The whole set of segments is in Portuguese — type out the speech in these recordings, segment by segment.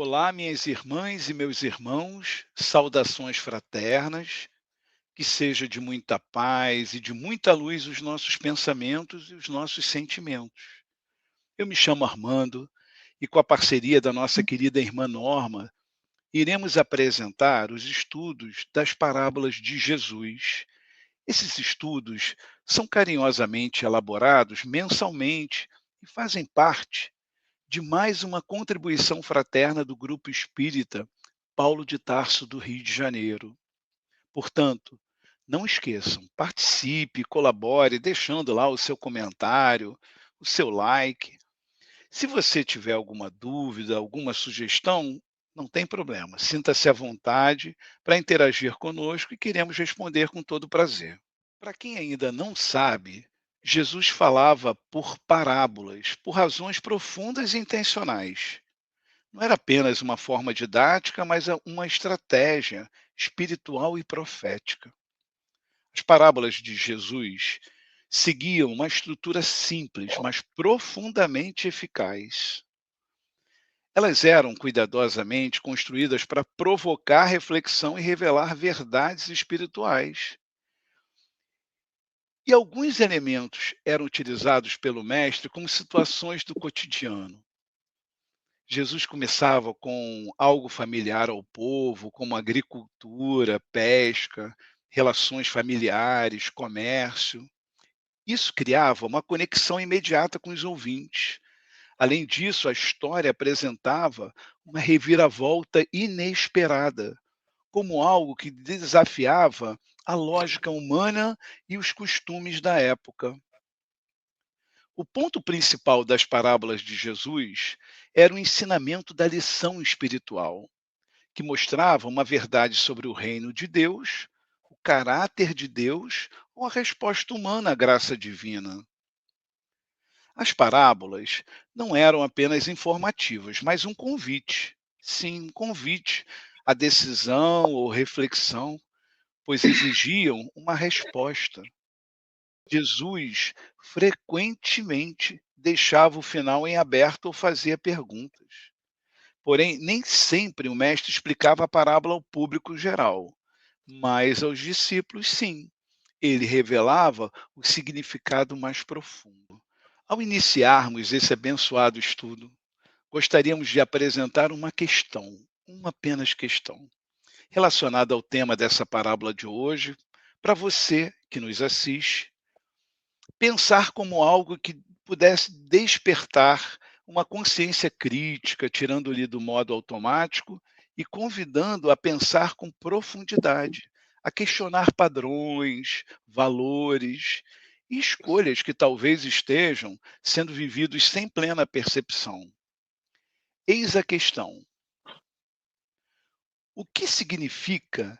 Olá, minhas irmãs e meus irmãos, saudações fraternas, que seja de muita paz e de muita luz os nossos pensamentos e os nossos sentimentos. Eu me chamo Armando e, com a parceria da nossa querida irmã Norma, iremos apresentar os estudos das parábolas de Jesus. Esses estudos são carinhosamente elaborados mensalmente e fazem parte de mais uma contribuição fraterna do Grupo Espírita Paulo de Tarso, do Rio de Janeiro. Portanto, não esqueçam, participe, colabore, deixando lá o seu comentário, o seu like. Se você tiver alguma dúvida, alguma sugestão, não tem problema, sinta-se à vontade para interagir conosco e queremos responder com todo prazer. Para quem ainda não sabe, Jesus falava por parábolas, por razões profundas e intencionais. Não era apenas uma forma didática, mas uma estratégia espiritual e profética. As parábolas de Jesus seguiam uma estrutura simples, mas profundamente eficaz. Elas eram cuidadosamente construídas para provocar reflexão e revelar verdades espirituais. E alguns elementos eram utilizados pelo mestre como situações do cotidiano. Jesus começava com algo familiar ao povo, como agricultura, pesca, relações familiares, comércio. Isso criava uma conexão imediata com os ouvintes. Além disso, a história apresentava uma reviravolta inesperada, como algo que desafiava a lógica humana e os costumes da época. O ponto principal das parábolas de Jesus era o ensinamento da lição espiritual, que mostrava uma verdade sobre o reino de Deus, o caráter de Deus ou a resposta humana à graça divina. As parábolas não eram apenas informativas, mas um convite. Sim, um convite à decisão ou reflexão, pois exigiam uma resposta. Jesus frequentemente deixava o final em aberto ou fazia perguntas. Porém, nem sempre o mestre explicava a parábola ao público geral, mas aos discípulos, sim. Ele revelava o significado mais profundo. Ao iniciarmos esse abençoado estudo, gostaríamos de apresentar uma apenas questão, relacionada ao tema dessa parábola de hoje, para você que nos assiste pensar como algo que pudesse despertar uma consciência crítica, tirando-lhe do modo automático e convidando a pensar com profundidade, a questionar padrões, valores e escolhas que talvez estejam sendo vividos sem plena percepção. Eis a questão: o que significa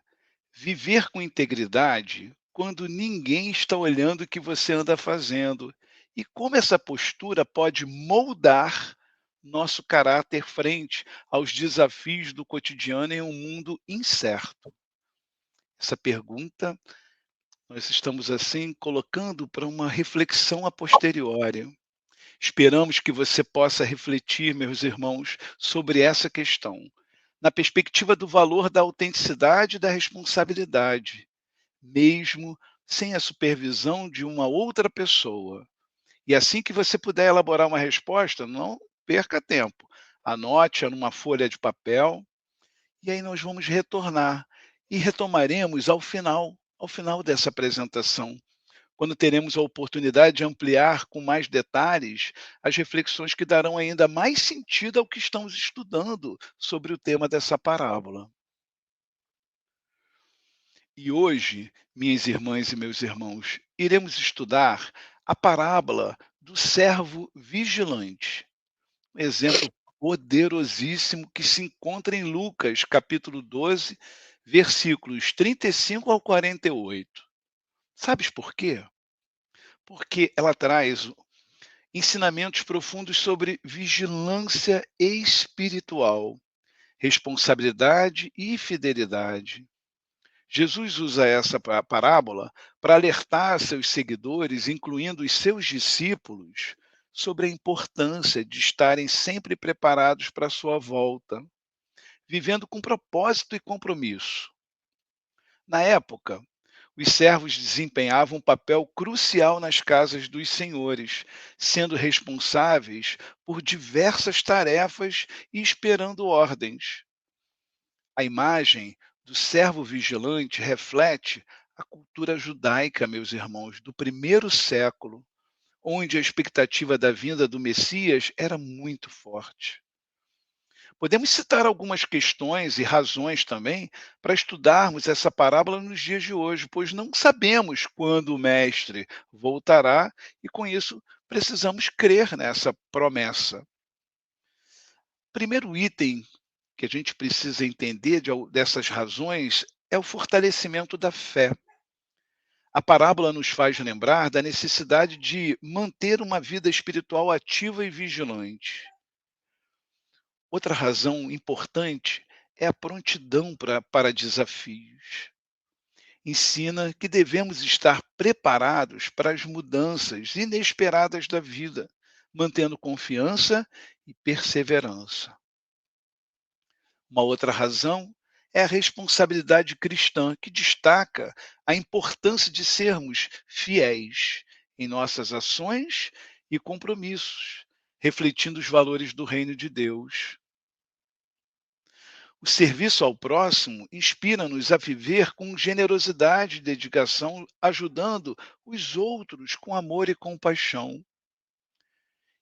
viver com integridade quando ninguém está olhando o que você anda fazendo? E como essa postura pode moldar nosso caráter frente aos desafios do cotidiano em um mundo incerto? Essa pergunta nós estamos assim colocando para uma reflexão a posteriori. Esperamos que você possa refletir, meus irmãos, sobre essa questão, na perspectiva do valor da autenticidade e da responsabilidade, mesmo sem a supervisão de uma outra pessoa. E assim que você puder elaborar uma resposta, não perca tempo. Anote-a numa folha de papel e aí nós vamos retornar e retomaremos ao final dessa apresentação, quando teremos a oportunidade de ampliar com mais detalhes as reflexões que darão ainda mais sentido ao que estamos estudando sobre o tema dessa parábola. E hoje, minhas irmãs e meus irmãos, iremos estudar a parábola do servo vigilante, um exemplo poderosíssimo que se encontra em Lucas, capítulo 12, versículos 35 ao 48. Sabes por quê? Porque ela traz ensinamentos profundos sobre vigilância espiritual, responsabilidade e fidelidade. Jesus usa essa parábola para alertar seus seguidores, incluindo os seus discípulos, sobre a importância de estarem sempre preparados para a sua volta. vivendo com propósito e compromisso. Na época, os servos desempenhavam um papel crucial nas casas dos senhores, sendo responsáveis por diversas tarefas e esperando ordens. A imagem do servo vigilante reflete a cultura judaica, meus irmãos, do primeiro século, onde a expectativa da vinda do Messias era muito forte. Podemos citar algumas questões e razões também para estudarmos essa parábola nos dias de hoje, pois não sabemos quando o Mestre voltará e, com isso, precisamos crer nessa promessa. Primeiro item que a gente precisa entender dessas razões é o fortalecimento da fé. A parábola nos faz lembrar da necessidade de manter uma vida espiritual ativa e vigilante. Outra razão importante é a prontidão para desafios. Ensina que devemos estar preparados para as mudanças inesperadas da vida, mantendo confiança e perseverança. Uma outra razão é a responsabilidade cristã, que destaca a importância de sermos fiéis em nossas ações e compromissos, refletindo os valores do reino de Deus. O serviço ao próximo inspira-nos a viver com generosidade e dedicação, ajudando os outros com amor e compaixão.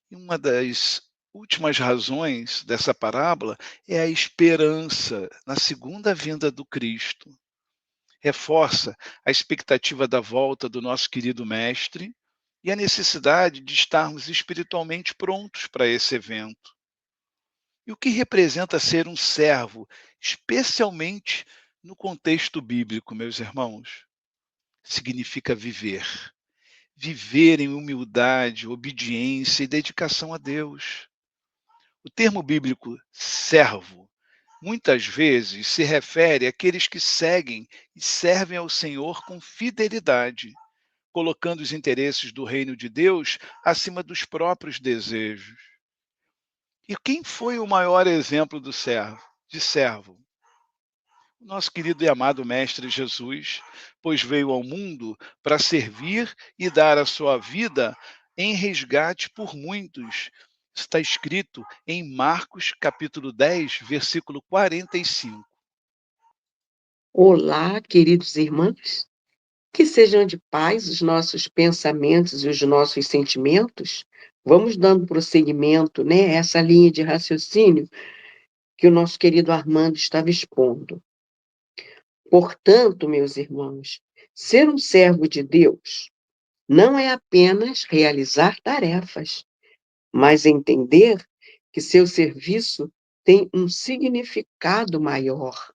E uma das últimas razões dessa parábola é a esperança na segunda vinda do Cristo. Reforça a expectativa da volta do nosso querido Mestre e a necessidade de estarmos espiritualmente prontos para esse evento. E o que representa ser um servo, especialmente no contexto bíblico, meus irmãos? Significa viver. Viver em humildade, obediência e dedicação a Deus. O termo bíblico servo muitas vezes se refere àqueles que seguem e servem ao Senhor com fidelidade, colocando os interesses do reino de Deus acima dos próprios desejos. E quem foi o maior exemplo de servo? O nosso querido e amado Mestre Jesus, pois veio ao mundo para servir e dar a sua vida em resgate por muitos. Está escrito em Marcos capítulo 10, versículo 45. Olá, queridos irmãos, que sejam de paz os nossos pensamentos e os nossos sentimentos. Vamos dando prosseguimento, né, a essa linha de raciocínio que o nosso querido Armando estava expondo. Portanto, meus irmãos, ser um servo de Deus não é apenas realizar tarefas, mas entender que seu serviço tem um significado maior.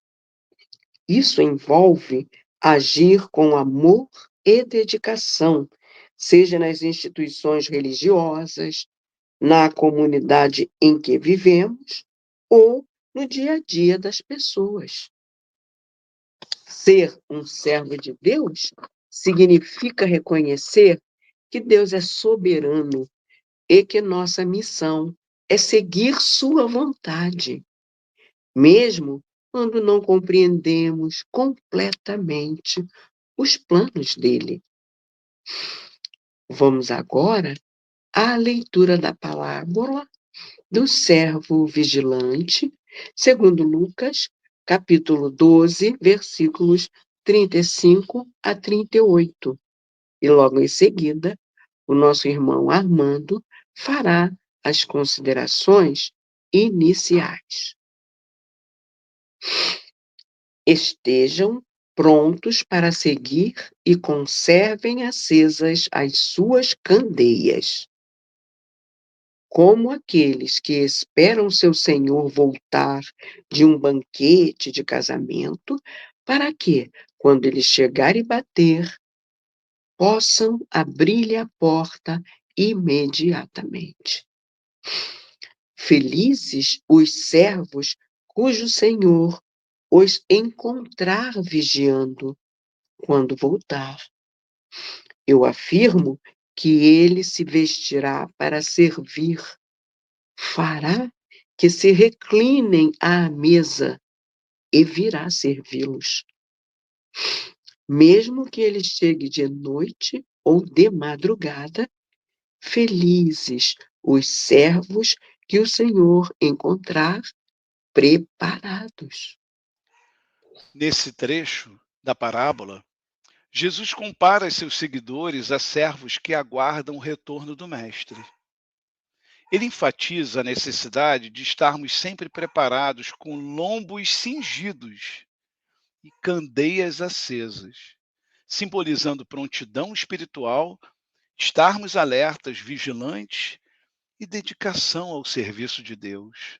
Isso envolve agir com amor e dedicação, seja nas instituições religiosas, na comunidade em que vivemos ou no dia a dia das pessoas. Ser um servo de Deus significa reconhecer que Deus é soberano e que nossa missão é seguir sua vontade, mesmo quando não compreendemos completamente os planos dele. Vamos agora à leitura da parábola do servo vigilante, segundo Lucas, capítulo 12, versículos 35 a 38. E logo em seguida, o nosso irmão Armando fará as considerações iniciais. Estejam prontos para seguir e conservem acesas as suas candeias, como aqueles que esperam seu senhor voltar de um banquete de casamento, para que, quando ele chegar e bater, possam abrir-lhe a porta imediatamente. Felizes os servos cujo senhor os encontrar vigiando quando voltar. Eu afirmo que ele se vestirá para servir, fará que se reclinem à mesa e virá servi-los. Mesmo que ele chegue de noite ou de madrugada, felizes os servos que o Senhor encontrar preparados. Nesse trecho da parábola, Jesus compara seus seguidores a servos que aguardam o retorno do Mestre. Ele enfatiza a necessidade de estarmos sempre preparados com lombos cingidos e candeias acesas, simbolizando prontidão espiritual, estarmos alertas, vigilantes e dedicação ao serviço de Deus.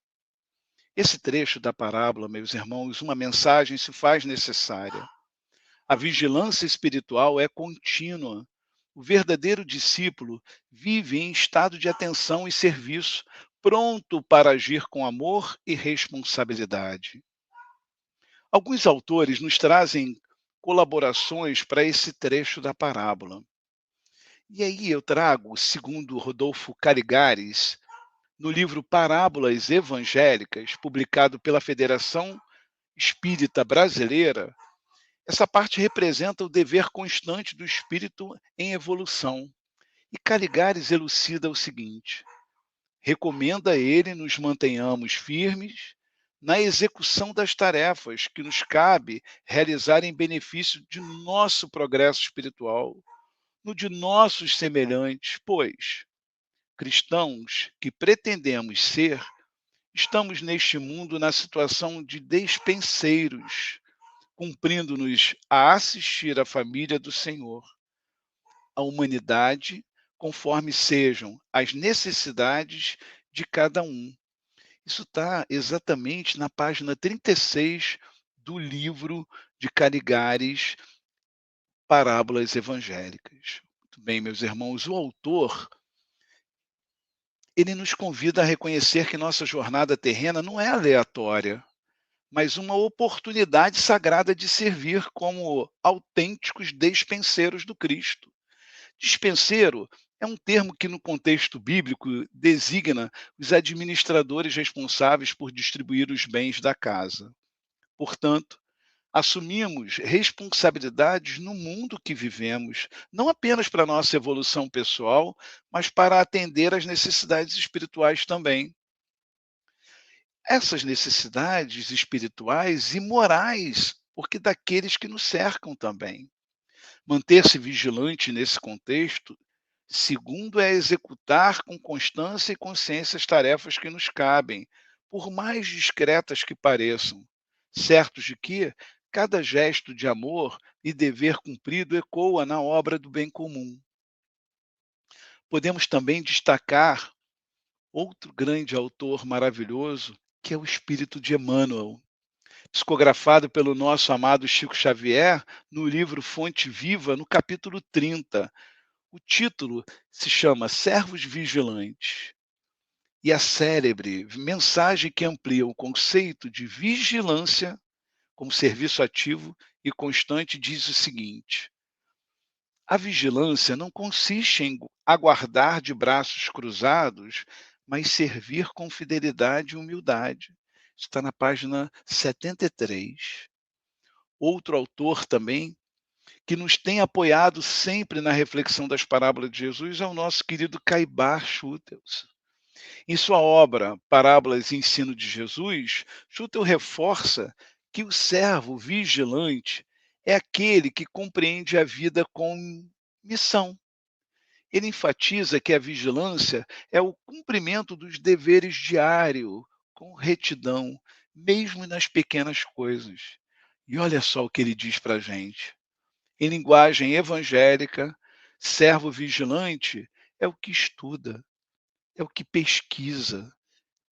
Esse trecho da parábola, meus irmãos, uma mensagem se faz necessária. A vigilância espiritual é contínua. O verdadeiro discípulo vive em estado de atenção e serviço, pronto para agir com amor e responsabilidade. Alguns autores nos trazem colaborações para esse trecho da parábola. E aí eu trago, segundo Rodolfo Caligares, no livro Parábolas Evangélicas, publicado pela Federação Espírita Brasileira, essa parte representa o dever constante do espírito em evolução. E Caligares elucida o seguinte: recomenda a ele nos mantenhamos firmes na execução das tarefas que nos cabe realizar em benefício de nosso progresso espiritual, no de nossos semelhantes, pois, cristãos que pretendemos ser, estamos neste mundo na situação de despenseiros, cumprindo-nos a assistir a família do Senhor, a humanidade, conforme sejam as necessidades de cada um. Isso está exatamente na página 36 do livro de Caligares, Parábolas Evangélicas. Muito bem, meus irmãos, o autor, ele nos convida a reconhecer que nossa jornada terrena não é aleatória, mas uma oportunidade sagrada de servir como autênticos despenseiros do Cristo. Dispenseiro é um termo que, no contexto bíblico, designa os administradores responsáveis por distribuir os bens da casa. Portanto, assumimos responsabilidades no mundo que vivemos, não apenas para a nossa evolução pessoal, mas para atender às necessidades espirituais também. Essas necessidades espirituais e morais, porque daqueles que nos cercam também. Manter-se vigilante nesse contexto, segundo é executar com constância e consciência as tarefas que nos cabem, por mais discretas que pareçam, certos de que cada gesto de amor e dever cumprido ecoa na obra do bem comum. Podemos também destacar outro grande autor maravilhoso, que é o Espírito de Emmanuel, psicografado pelo nosso amado Chico Xavier no livro Fonte Viva, no capítulo 30. O título se chama Servos Vigilantes. E a célebre mensagem que amplia o conceito de vigilância como serviço ativo e constante diz o seguinte: a vigilância não consiste em aguardar de braços cruzados, mas servir com fidelidade e humildade. Está na página 73. Outro autor também que nos tem apoiado sempre na reflexão das parábolas de Jesus é o nosso querido Caibar Schutels. Em sua obra Parábolas e Ensino de Jesus, Schutel reforça que o servo vigilante é aquele que compreende a vida com missão. Ele enfatiza que a vigilância é o cumprimento dos deveres diários com retidão, mesmo nas pequenas coisas. E olha só o que ele diz para a gente. Em linguagem evangélica, servo vigilante é o que estuda, é o que pesquisa,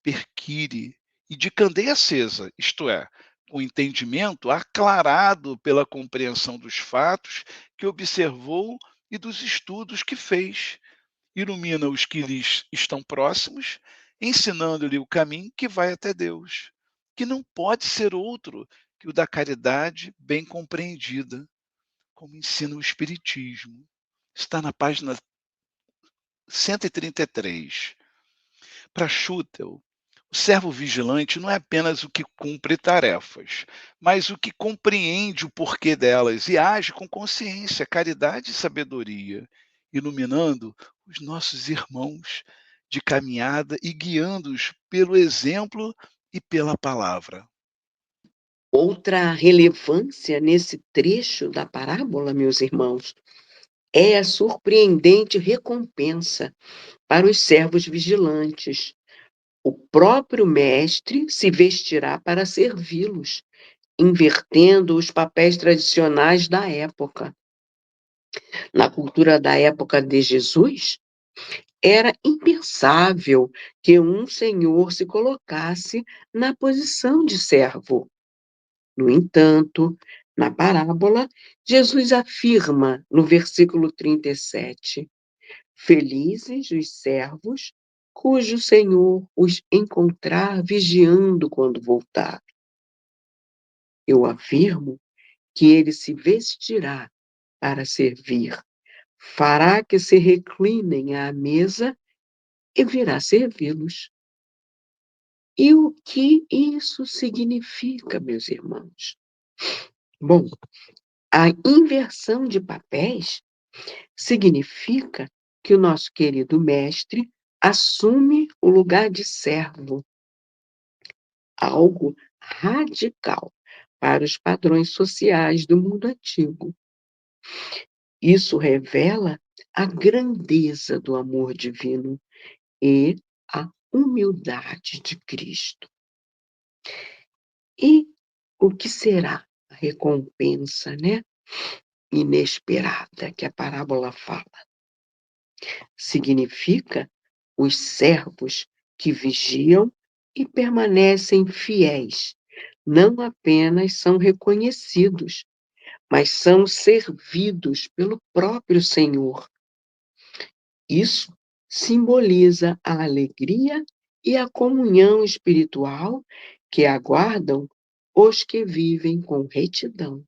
perquire e de candeia acesa, isto é, com entendimento aclarado pela compreensão dos fatos que observou e dos estudos que fez. Ilumina os que lhes estão próximos, ensinando-lhe o caminho que vai até Deus, que não pode ser outro que o da caridade bem compreendida, como ensina o Espiritismo. Está na página 133. Para Schutel, O servo vigilante não é apenas o que cumpre tarefas, mas o que compreende o porquê delas e age com consciência, caridade e sabedoria, iluminando os nossos irmãos de caminhada e guiando-os pelo exemplo e pela palavra. Outra relevância nesse trecho da parábola, meus irmãos, é a surpreendente recompensa para os servos vigilantes. O próprio mestre se vestirá para servi-los, invertendo os papéis tradicionais da época. Na cultura da época de Jesus, era impensável que um senhor se colocasse na posição de servo. No entanto, na parábola, Jesus afirma no versículo 37: Felizes os servos cujo senhor os encontrar vigiando quando voltar. Eu afirmo que ele se vestirá para servir, fará que se reclinem à mesa e virá servi-los. E o que isso significa, meus irmãos? Bom, a inversão de papéis significa que o nosso querido mestre assume o lugar de servo, algo radical para os padrões sociais do mundo antigo. Isso revela a grandeza do amor divino e a humildade de Cristo. E o que será a recompensa, né, inesperada que a parábola fala? Significa os servos que vigiam e permanecem fiéis, não apenas são reconhecidos, mas são servidos pelo próprio Senhor. Isso simboliza a alegria e a comunhão espiritual que aguardam os que vivem com retidão.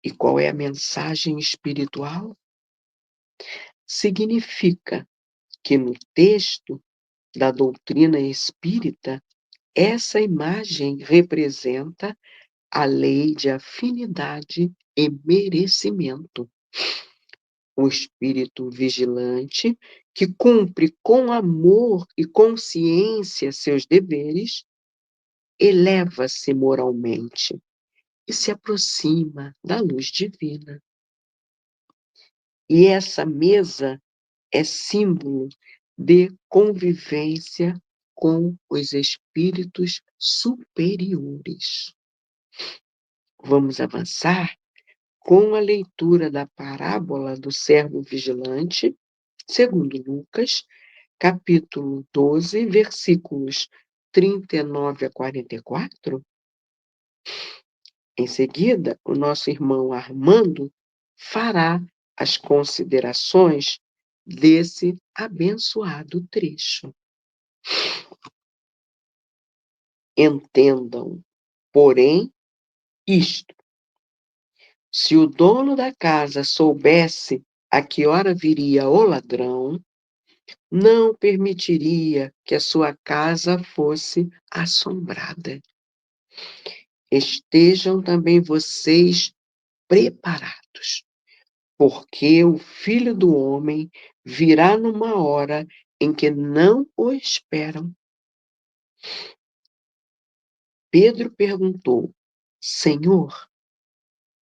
E qual é a mensagem espiritual? Significa que no texto da doutrina espírita, essa imagem representa a lei de afinidade e merecimento. O espírito vigilante, que cumpre com amor e consciência seus deveres, eleva-se moralmente e se aproxima da luz divina. E essa mesa é símbolo de convivência com os espíritos superiores. Vamos avançar com a leitura da parábola do servo vigilante, segundo Lucas, capítulo 12, versículos 39 a 44. Em seguida, o nosso irmão Armando fará as considerações desse abençoado trecho. Entendam, porém, isto: se o dono da casa soubesse a que hora viria o ladrão, não permitiria que a sua casa fosse assombrada. Estejam também vocês preparados, porque o Filho do Homem virá numa hora em que não o esperam. Pedro perguntou: Senhor,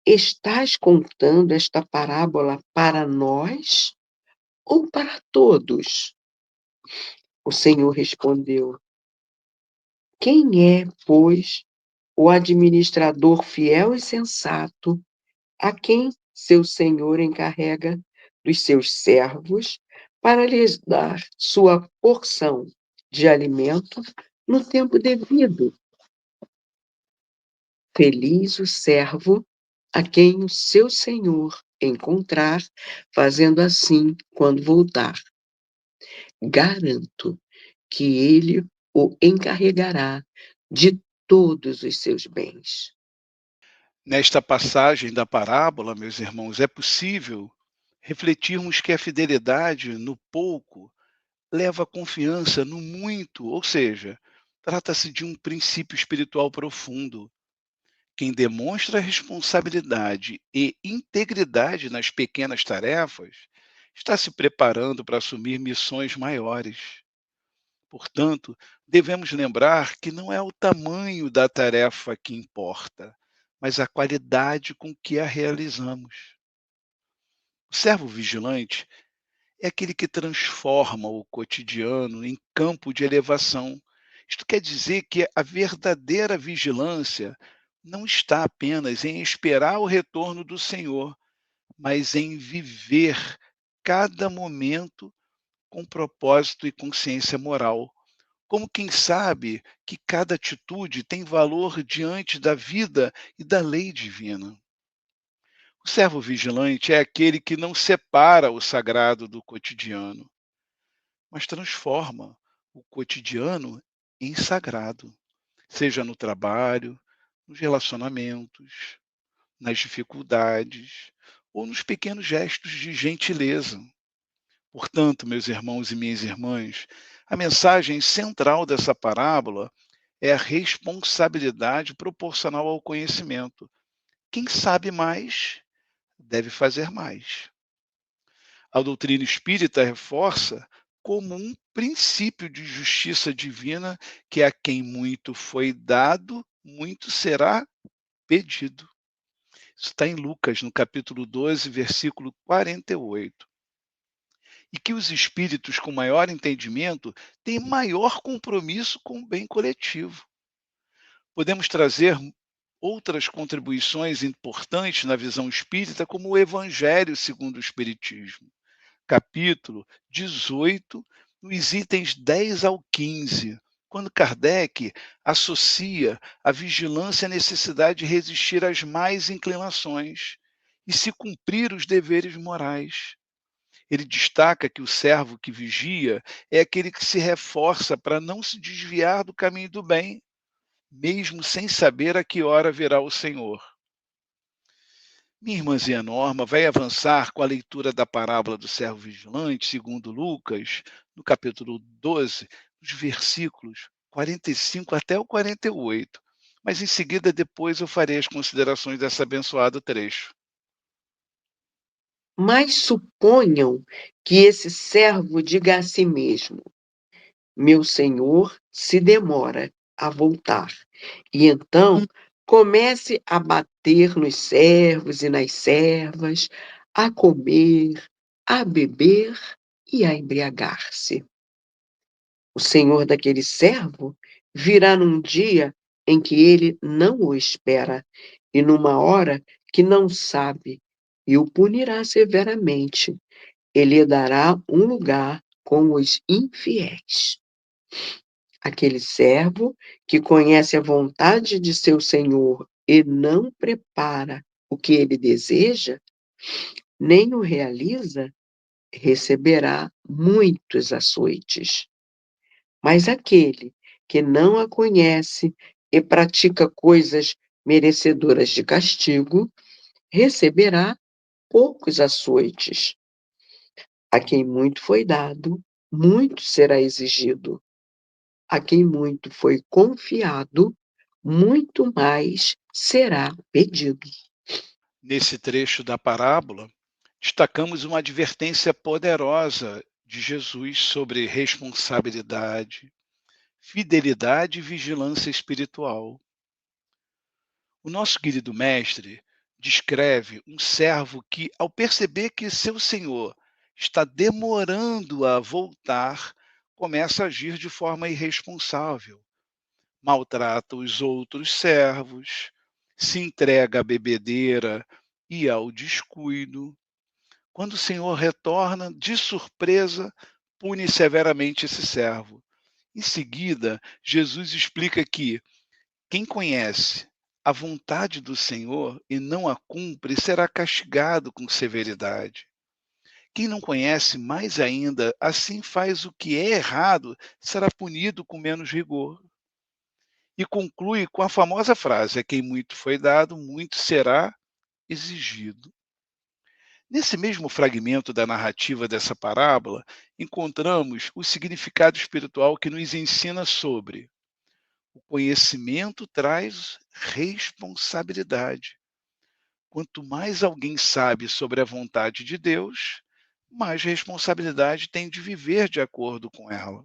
estás contando esta parábola para nós ou para todos? O Senhor respondeu: Quem é, pois, o administrador fiel e sensato, a quem seu senhor encarrega dos seus servos para lhes dar sua porção de alimento no tempo devido? Feliz o servo a quem o seu senhor encontrar fazendo assim quando voltar. Garanto que ele o encarregará de todos os seus bens. Nesta passagem da parábola, meus irmãos, é possível refletirmos que a fidelidade no pouco leva a confiança no muito, ou seja, trata-se de um princípio espiritual profundo. Quem demonstra responsabilidade e integridade nas pequenas tarefas está se preparando para assumir missões maiores. Portanto, devemos lembrar que não é o tamanho da tarefa que importa, mas a qualidade com que a realizamos. O servo vigilante é aquele que transforma o cotidiano em campo de elevação. Isto quer dizer que a verdadeira vigilância não está apenas em esperar o retorno do Senhor, mas em viver cada momento com propósito e consciência moral. Como quem sabe que cada atitude tem valor diante da vida e da lei divina. O servo vigilante é aquele que não separa o sagrado do cotidiano, mas transforma o cotidiano em sagrado, seja no trabalho, nos relacionamentos, nas dificuldades ou nos pequenos gestos de gentileza. Portanto, meus irmãos e minhas irmãs, a mensagem central dessa parábola é a responsabilidade proporcional ao conhecimento. Quem sabe mais, deve fazer mais. A doutrina espírita reforça como um princípio de justiça divina que a quem muito foi dado, muito será pedido. Isso está em Lucas, no capítulo 12, versículo 48. E que os espíritos com maior entendimento têm maior compromisso com o bem coletivo. Podemos trazer outras contribuições importantes na visão espírita, como o Evangelho segundo o Espiritismo, capítulo 18, nos itens 10 ao 15, quando Kardec associa a vigilância à necessidade de resistir às más inclinações e se cumprir os deveres morais. Ele destaca que o servo que vigia é aquele que se reforça para não se desviar do caminho do bem, mesmo sem saber a que hora virá o Senhor. Minha irmãzinha Norma vai avançar com a leitura da parábola do servo vigilante, segundo Lucas, no capítulo 12, os versículos 45 até o 48. Mas em seguida, depois eu farei as considerações desse abençoado trecho. Mas suponham que esse servo diga a si mesmo: meu senhor se demora a voltar. E então comece a bater nos servos e nas servas, a comer, a beber e a embriagar-se. O senhor daquele servo virá num dia em que ele não o espera e numa hora que não sabe, e o punirá severamente. Ele dará um lugar com os infiéis. Aquele servo que conhece a vontade de seu senhor e não prepara o que ele deseja, nem o realiza, receberá muitos açoites. Mas aquele que não a conhece e pratica coisas merecedoras de castigo, receberá poucos açoites. A quem muito foi dado, muito será exigido. A quem muito foi confiado, muito mais será pedido. Nesse trecho da parábola, destacamos uma advertência poderosa de Jesus sobre responsabilidade, fidelidade e vigilância espiritual. O nosso querido mestre descreve um servo que, ao perceber que seu senhor está demorando a voltar, começa a agir de forma irresponsável, maltrata os outros servos, se entrega à bebedeira e ao descuido. Quando o senhor retorna, de surpresa, pune severamente esse servo. Em seguida, Jesus explica que quem conhece a vontade do Senhor e não a cumpre será castigado com severidade. Quem não conhece, mais ainda, assim faz o que é errado, será punido com menos rigor. E conclui com a famosa frase: a quem muito foi dado, muito será exigido. Nesse mesmo fragmento da narrativa dessa parábola, encontramos o significado espiritual que nos ensina sobre o conhecimento traz responsabilidade. Quanto mais alguém sabe sobre a vontade de Deus, mais responsabilidade tem de viver de acordo com ela.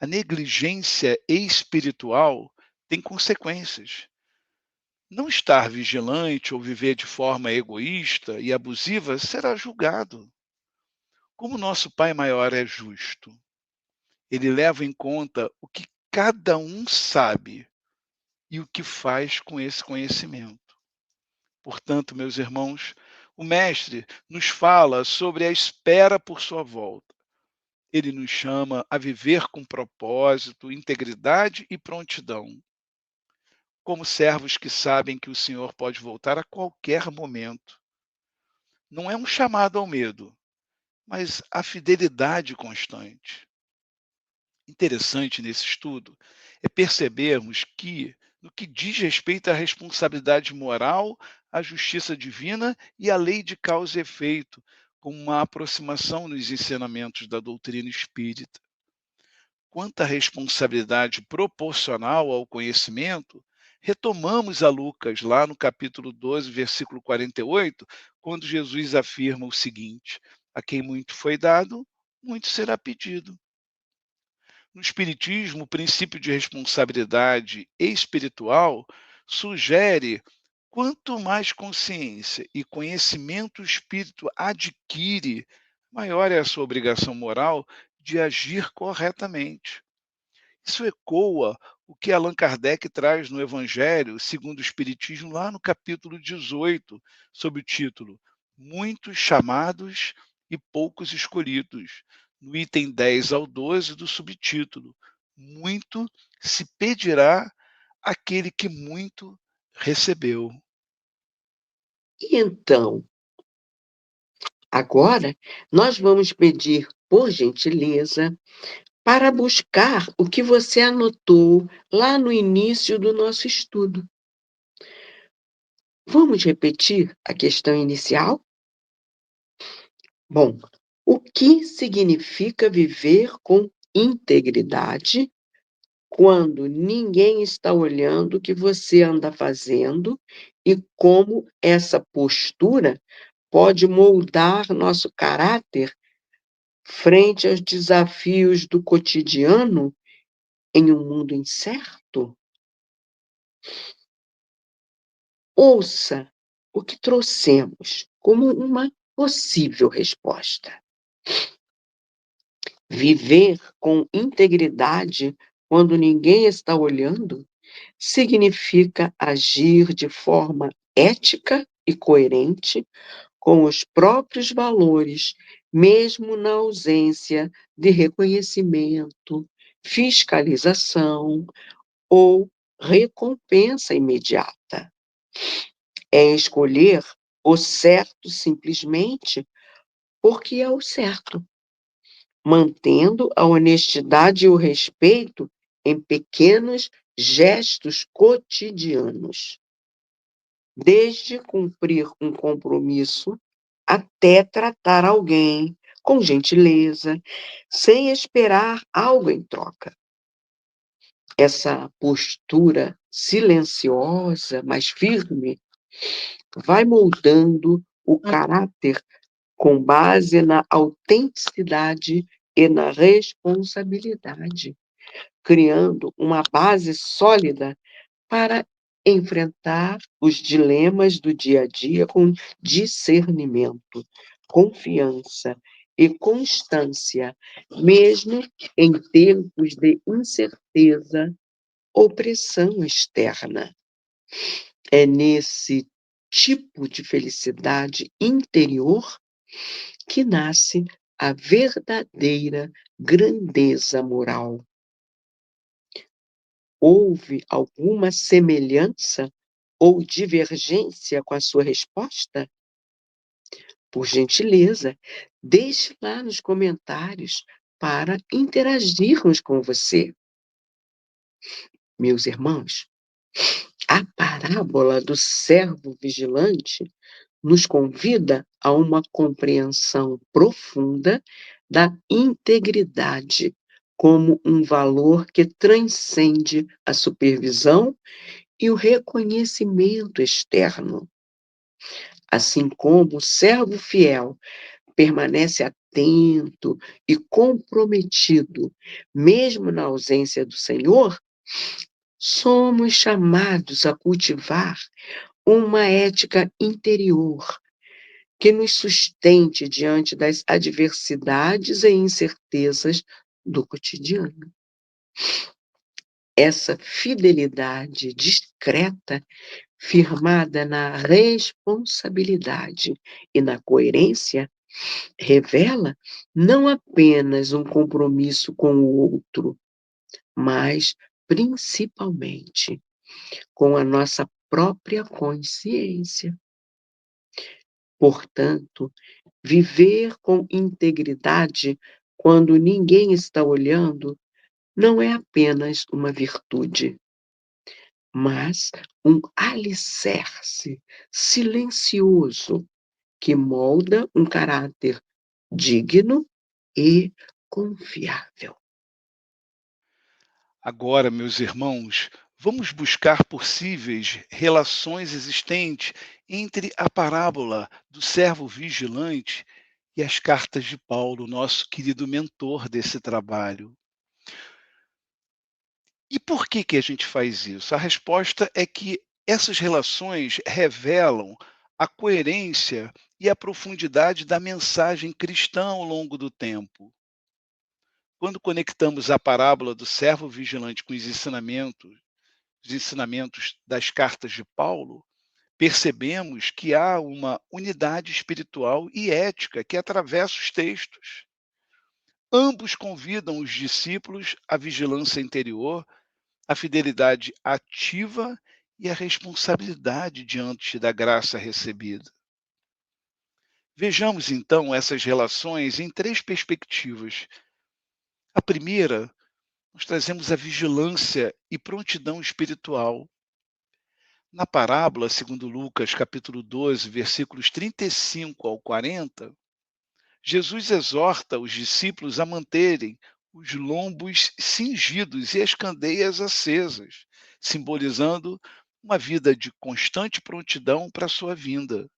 A negligência espiritual tem consequências. Não estar vigilante ou viver de forma egoísta e abusiva será julgado. Como nosso Pai Maior é justo, ele leva em conta o que cada um sabe e o que faz com esse conhecimento. Portanto, meus irmãos, o Mestre nos fala sobre a espera por sua volta. Ele nos chama a viver com propósito, integridade e prontidão, como servos que sabem que o Senhor pode voltar a qualquer momento. Não é um chamado ao medo, mas à fidelidade constante. Interessante nesse estudo é percebermos que, no que diz respeito à responsabilidade moral, à justiça divina e à lei de causa e efeito, com uma aproximação nos ensinamentos da doutrina espírita. Quanto à responsabilidade proporcional ao conhecimento, retomamos a Lucas, lá no capítulo 12, versículo 48, quando Jesus afirma o seguinte: a quem muito foi dado, muito será pedido. No Espiritismo, o princípio de responsabilidade espiritual sugere quanto mais consciência e conhecimento o espírito adquire, maior é a sua obrigação moral de agir corretamente. Isso ecoa o que Allan Kardec traz no Evangelho segundo o Espiritismo, lá no capítulo 18, sob o título Muitos chamados e poucos escolhidos, no item 10 ao 12 do subtítulo Muito se pedirá àquele que muito recebeu. E então, agora, nós vamos pedir, por gentileza, para buscar o que você anotou lá no início do nosso estudo. Vamos repetir a questão inicial? Bom, o que significa viver com integridade quando ninguém está olhando o que você anda fazendo e como essa postura pode moldar nosso caráter frente aos desafios do cotidiano em um mundo incerto? Ouça o que trouxemos como uma possível resposta. Viver com integridade quando ninguém está olhando significa agir de forma ética e coerente com os próprios valores, mesmo na ausência de reconhecimento, fiscalização ou recompensa imediata. É escolher o certo simplesmente porque é o certo, mantendo a honestidade e o respeito em pequenos gestos cotidianos, desde cumprir um compromisso até tratar alguém com gentileza, sem esperar algo em troca. Essa postura silenciosa, mas firme, vai moldando o caráter com base na autenticidade e na responsabilidade, criando uma base sólida para enfrentar os dilemas do dia a dia com discernimento, confiança e constância, mesmo em tempos de incerteza ou pressão externa. É nesse tipo de felicidade interior que nasce a verdadeira grandeza moral. Houve alguma semelhança ou divergência com a sua resposta? Por gentileza, deixe lá nos comentários para interagirmos com você. Meus irmãos, a parábola do servo vigilante nos convida a uma compreensão profunda da integridade como um valor que transcende a supervisão e o reconhecimento externo. Assim como o servo fiel permanece atento e comprometido, mesmo na ausência do Senhor, somos chamados a cultivar uma ética interior que nos sustente diante das adversidades e incertezas do cotidiano. Essa fidelidade discreta, firmada na responsabilidade e na coerência, revela não apenas um compromisso com o outro, mas, principalmente, com a nossa própria consciência. Portanto, viver com integridade quando ninguém está olhando não é apenas uma virtude, mas um alicerce silencioso que molda um caráter digno e confiável. Agora, meus irmãos, vamos buscar possíveis relações existentes entre a parábola do servo vigilante e as cartas de Paulo, nosso querido mentor desse trabalho. E por que que a gente faz isso? A resposta é que essas relações revelam a coerência e a profundidade da mensagem cristã ao longo do tempo. Quando conectamos a parábola do servo vigilante com os ensinamentos das cartas de Paulo, percebemos que há uma unidade espiritual e ética que atravessa os textos. Ambos convidam os discípulos à vigilância interior, à fidelidade ativa e à responsabilidade diante da graça recebida. Vejamos então essas relações em três perspectivas. A primeira, nós trazemos a vigilância e prontidão espiritual. Na parábola, segundo Lucas, capítulo 12, versículos 35 ao 40, Jesus exorta os discípulos a manterem os lombos cingidos e as candeias acesas, simbolizando uma vida de constante prontidão para a sua vinda.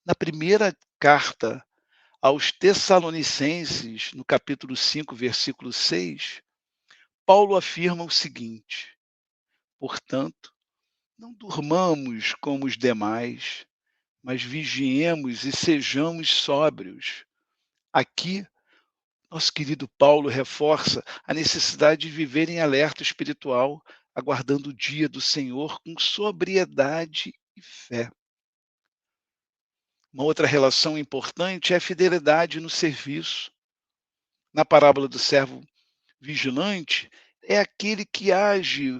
Na primeira carta aos Tessalonicenses, no capítulo 5, versículo 6, Paulo afirma o seguinte: portanto, não durmamos como os demais, mas vigiemos e sejamos sóbrios. Aqui, nosso querido Paulo reforça a necessidade de viver em alerta espiritual, aguardando o dia do Senhor com sobriedade e fé. Uma outra relação importante é a fidelidade no serviço. Na parábola do servo vigilante, é aquele que age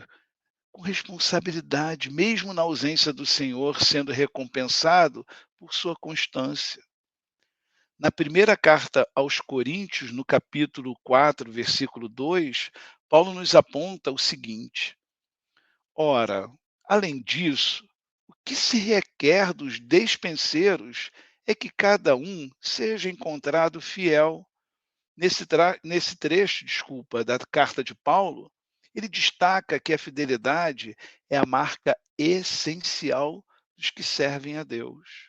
com responsabilidade, mesmo na ausência do Senhor, sendo recompensado por sua constância. Na primeira carta aos Coríntios, no capítulo 4, versículo 2, Paulo nos aponta o seguinte: ora, além disso, o que se requer dos despenseiros é que cada um seja encontrado fiel. Nesse trecho, desculpa, da carta de Paulo, ele destaca que a fidelidade é a marca essencial dos que servem a Deus.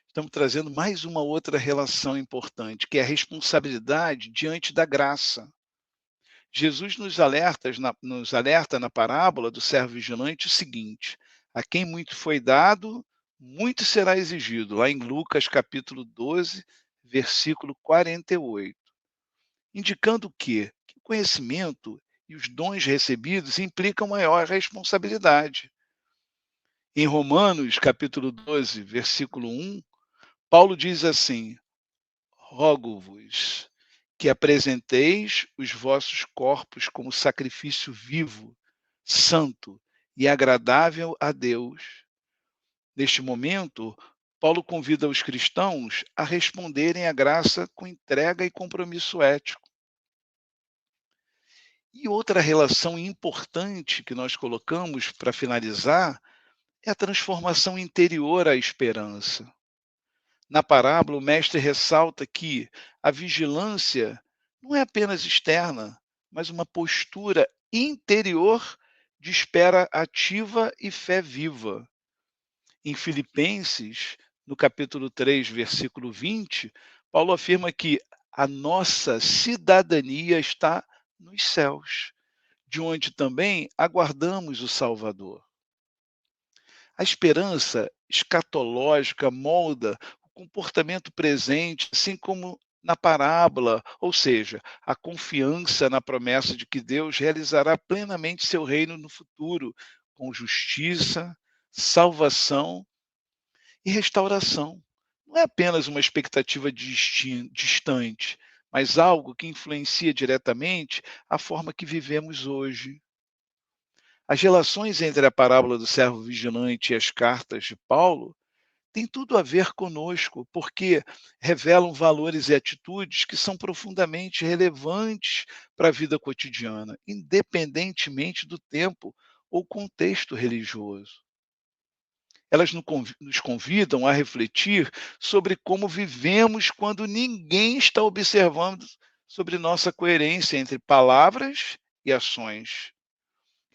Estamos trazendo mais uma outra relação importante, que é a responsabilidade diante da graça. Jesus nos alerta na parábola do servo vigilante o seguinte: a quem muito foi dado, muito será exigido, lá em Lucas capítulo 12, versículo 48. Indicando que o conhecimento e os dons recebidos implicam maior responsabilidade. Em Romanos, capítulo 12, versículo 1, Paulo diz assim: rogo-vos que apresenteis os vossos corpos como sacrifício vivo, santo e agradável a Deus. Neste momento, Paulo convida os cristãos a responderem à graça com entrega e compromisso ético. E outra relação importante que nós colocamos para finalizar é a transformação interior à esperança. Na parábola, o mestre ressalta que a vigilância não é apenas externa, mas uma postura interior de espera ativa e fé viva. Em Filipenses, no capítulo 3, versículo 20, Paulo afirma que a nossa cidadania está nos céus, de onde também aguardamos o Salvador. A esperança escatológica molda o comportamento presente, assim como na parábola, ou seja, a confiança na promessa de que Deus realizará plenamente seu reino no futuro, com justiça, salvação e restauração. Não é apenas uma expectativa distante, mas algo que influencia diretamente a forma que vivemos hoje. As relações entre a parábola do servo vigilante e as cartas de Paulo têm tudo a ver conosco, porque revelam valores e atitudes que são profundamente relevantes para a vida cotidiana, independentemente do tempo ou contexto religioso. Elas nos convidam a refletir sobre como vivemos quando ninguém está observando sobre nossa coerência entre palavras e ações,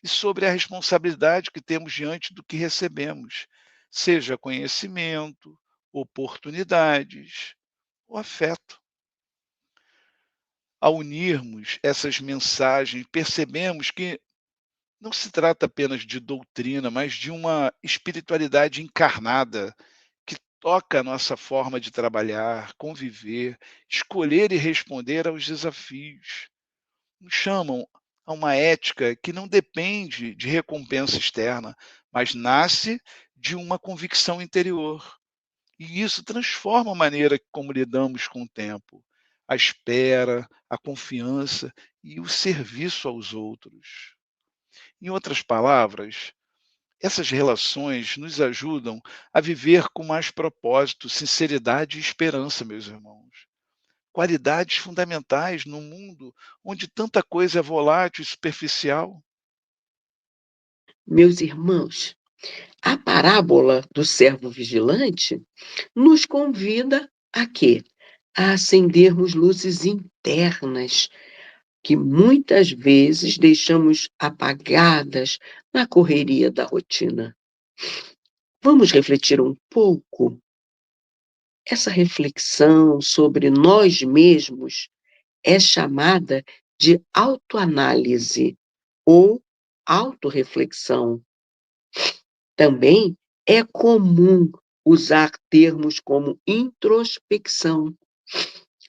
e sobre a responsabilidade que temos diante do que recebemos, seja conhecimento, oportunidades ou afeto. Ao unirmos essas mensagens, percebemos que não se trata apenas de doutrina, mas de uma espiritualidade encarnada que toca a nossa forma de trabalhar, conviver, escolher e responder aos desafios. Nos chamam a uma ética que não depende de recompensa externa, mas nasce de uma convicção interior. E isso transforma a maneira como lidamos com o tempo, a espera, a confiança e o serviço aos outros. Em outras palavras, essas relações nos ajudam a viver com mais propósito, sinceridade e esperança, meus irmãos. Qualidades fundamentais num mundo onde tanta coisa é volátil e superficial. Meus irmãos, a parábola do servo vigilante nos convida a quê? A acendermos luzes internas que muitas vezes deixamos apagadas na correria da rotina. Vamos refletir um pouco? Essa reflexão sobre nós mesmos é chamada de autoanálise ou autorreflexão. Também é comum usar termos como introspecção,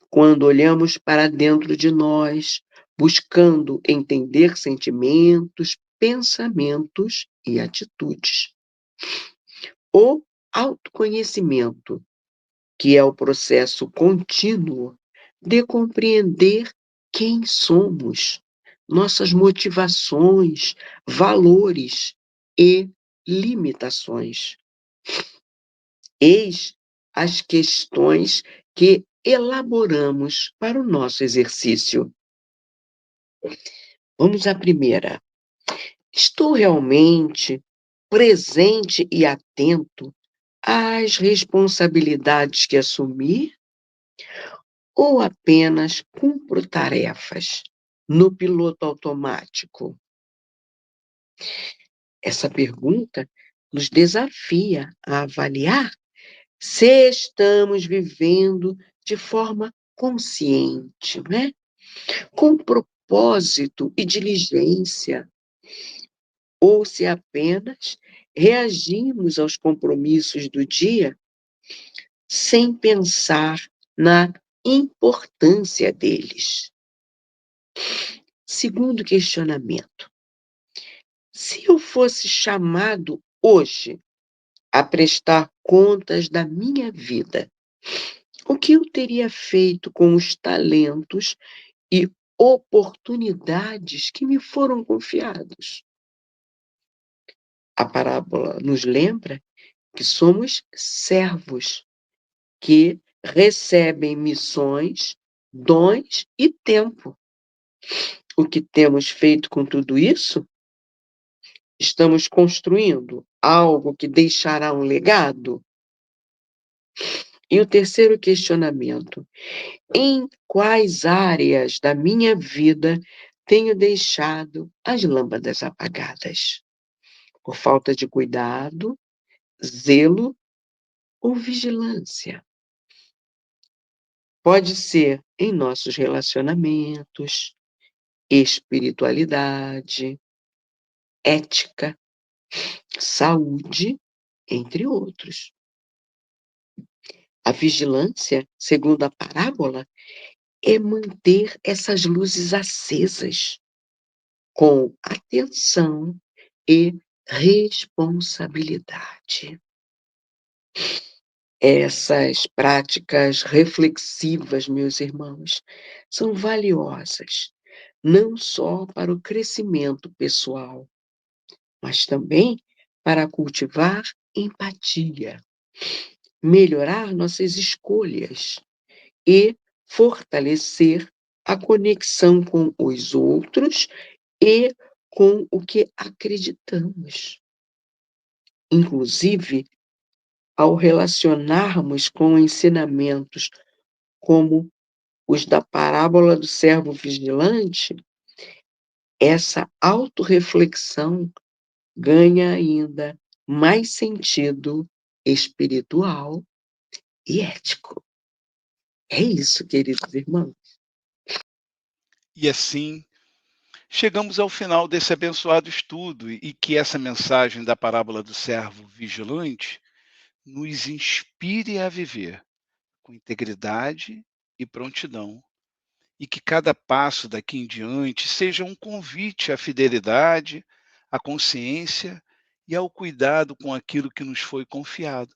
quando olhamos para dentro de nós, buscando entender sentimentos, pensamentos e atitudes. O autoconhecimento, que é o processo contínuo de compreender quem somos, nossas motivações, valores e limitações. Eis as questões que elaboramos para o nosso exercício. Vamos à primeira. Estou realmente presente e atento às responsabilidades que assumi ou apenas cumpro tarefas no piloto automático? Essa pergunta nos desafia a avaliar se estamos vivendo de forma consciente, né? Com propósito e diligência, ou se apenas reagimos aos compromissos do dia sem pensar na importância deles. Segundo questionamento: se eu fosse chamado hoje a prestar contas da minha vida, o que eu teria feito com os talentos e oportunidades que me foram confiados? A parábola nos lembra que somos servos que recebem missões, dons e tempo. O que temos feito com tudo isso? Estamos construindo algo que deixará um legado? E o terceiro questionamento: em quais áreas da minha vida tenho deixado as lâmpadas apagadas? Por falta de cuidado, zelo ou vigilância? Pode ser em nossos relacionamentos, espiritualidade, ética, saúde, entre outros. A vigilância, segundo a parábola, é manter essas luzes acesas, com atenção e responsabilidade. Essas práticas reflexivas, meus irmãos, são valiosas, não só para o crescimento pessoal, mas também para cultivar empatia, melhorar nossas escolhas e fortalecer a conexão com os outros e com o que acreditamos. Inclusive, ao relacionarmos com ensinamentos como os da parábola do servo vigilante, essa autorreflexão ganha ainda mais sentido espiritual e ético. É isso, queridos irmãos. E assim, chegamos ao final desse abençoado estudo e que essa mensagem da parábola do servo vigilante nos inspire a viver com integridade e prontidão, e que cada passo daqui em diante seja um convite à fidelidade, à consciência e ao cuidado com aquilo que nos foi confiado.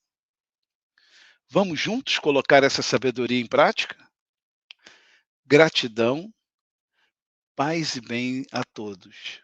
Vamos juntos colocar essa sabedoria em prática? Gratidão, paz e bem a todos.